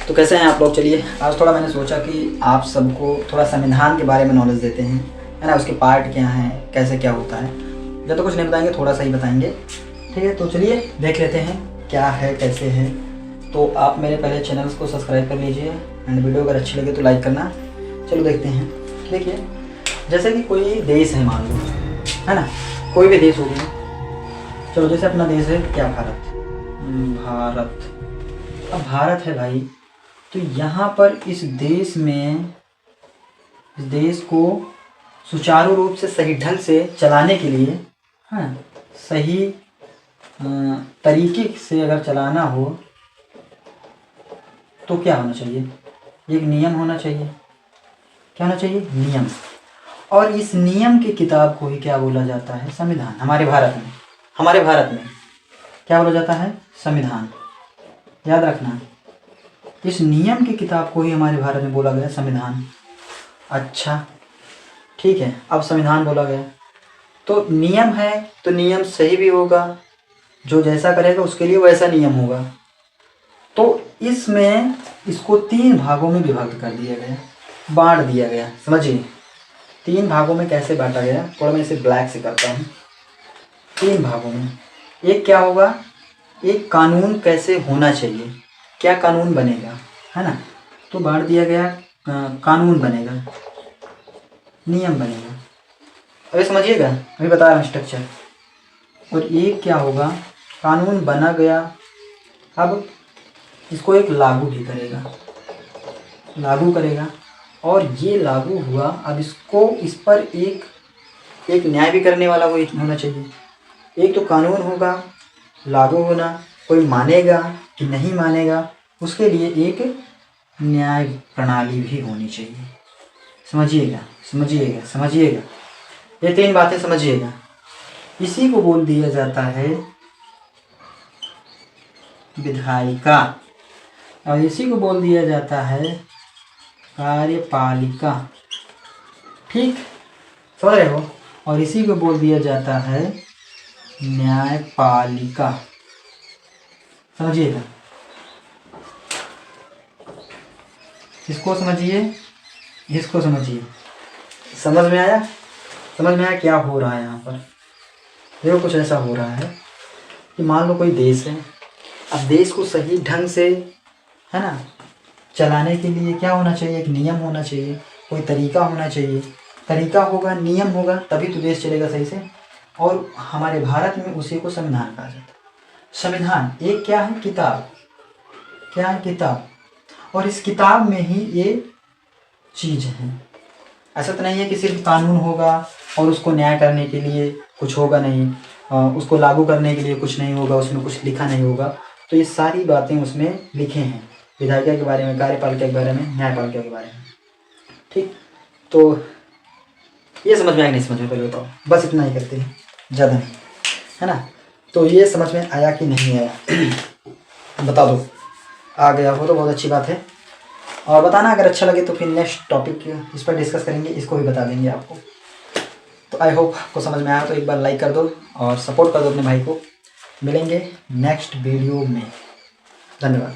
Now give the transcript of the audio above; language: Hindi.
तो कैसे हैं आप लोग। चलिए आज थोड़ा मैंने सोचा कि आप सबको थोड़ा संविधान के बारे में नॉलेज देते हैं, है ना। उसके पार्ट क्या हैं, कैसे क्या होता है। जब तो कुछ नहीं बताएंगे, थोड़ा सा ही बताएंगे, ठीक है। तो चलिए देख लेते हैं क्या है कैसे है। तो आप मेरे पहले चैनल्स को सब्सक्राइब कर लीजिए एंड वीडियो अगर अच्छी लगे तो लाइक करना। चलो देखते हैं। देखिए जैसे कि कोई देश है, मान लो, है ना, कोई भी देश हो गया। चलो जैसे अपना देश है क्या, भारत। अब भारत है भाई, तो यहाँ पर इस देश में, इस देश को सुचारू रूप से सही ढंग से चलाने के लिए, हाँ, सही तरीके से अगर चलाना हो तो क्या होना चाहिए, एक नियम होना चाहिए। क्या होना चाहिए, नियम। और इस नियम की किताब को ही क्या बोला जाता है, संविधान। हमारे भारत में क्या बोला जाता है, संविधान। याद रखना, इस नियम की किताब को ही हमारे भारत में बोला गया संविधान। अच्छा ठीक है, अब संविधान बोला गया तो नियम है, तो नियम सही भी होगा, जो जैसा करेगा उसके लिए वैसा नियम होगा। तो इसमें इसको 3 भागों में विभक्त कर दिया गया, बांट दिया गया। समझिए 3 भागों में कैसे बांटा गया, थोड़ा मैं इसे ब्लैक से करता हूँ। 3 भागों में, एक क्या होगा, एक कानून कैसे होना चाहिए, क्या कानून बनेगा, है ना। तो बांट दिया गया, कानून बनेगा, नियम बनेगा। अभी समझिएगा, अभी बता रहा हूँ स्ट्रक्चर। और एक क्या होगा, कानून बना गया, अब इसको एक लागू भी करेगा, लागू करेगा। और ये लागू हुआ, अब इसको, इस पर एक न्याय भी करने वाला कोई होना चाहिए। एक तो कानून होगा, लागू होना, कोई मानेगा कि नहीं मानेगा, उसके लिए एक न्याय प्रणाली भी होनी चाहिए। समझिएगा समझिएगा समझिएगा, ये 3 बातें समझिएगा। इसी को बोल दिया जाता है विधायिका, और इसी को बोल दिया जाता है कार्यपालिका। ठीक, समझ रहे हो। और इसी को बोल दिया जाता है न्यायपालिका। समझिएगा, इसको समझिए, इसको समझिए। समझ में आया, समझ में आया क्या हो रहा है यहाँ पर। देखो कुछ ऐसा हो रहा है कि मान लो कोई देश है, अब देश को सही ढंग से, है ना, चलाने के लिए क्या होना चाहिए, एक नियम होना चाहिए, कोई तरीका होना चाहिए। तरीका होगा, नियम होगा, तभी तो देश चलेगा सही से। और हमारे भारत में उसी को संविधान कहा जाता है। संविधान एक क्या है, किताब। क्या है, किताब। और इस किताब में ही ये चीज़ है। ऐसा तो नहीं है कि सिर्फ कानून होगा और उसको न्याय करने के लिए कुछ होगा नहीं, उसको लागू करने के लिए कुछ नहीं होगा, उसमें कुछ लिखा नहीं होगा। तो ये सारी बातें उसमें लिखे हैं, विधायिका के बारे में, कार्यपालिका के बारे में, न्यायपालिका के बारे में। ठीक, तो ये समझ में आया नहीं समझ में, पहले बताओ। बस इतना ही करते हैं, ज़्यादा नहीं, है ना। तो ये समझ में आया कि नहीं आया बता दो। आ गया हो तो बहुत अच्छी बात है। और बताना अगर अच्छा लगे तो फिर नेक्स्ट टॉपिक इस पर डिस्कस करेंगे, इसको भी बता देंगे आपको। तो आई होप आपको समझ में आया, तो एक बार लाइक कर दो और सपोर्ट कर दो अपने भाई को। मिलेंगे नेक्स्ट वीडियो में, धन्यवाद।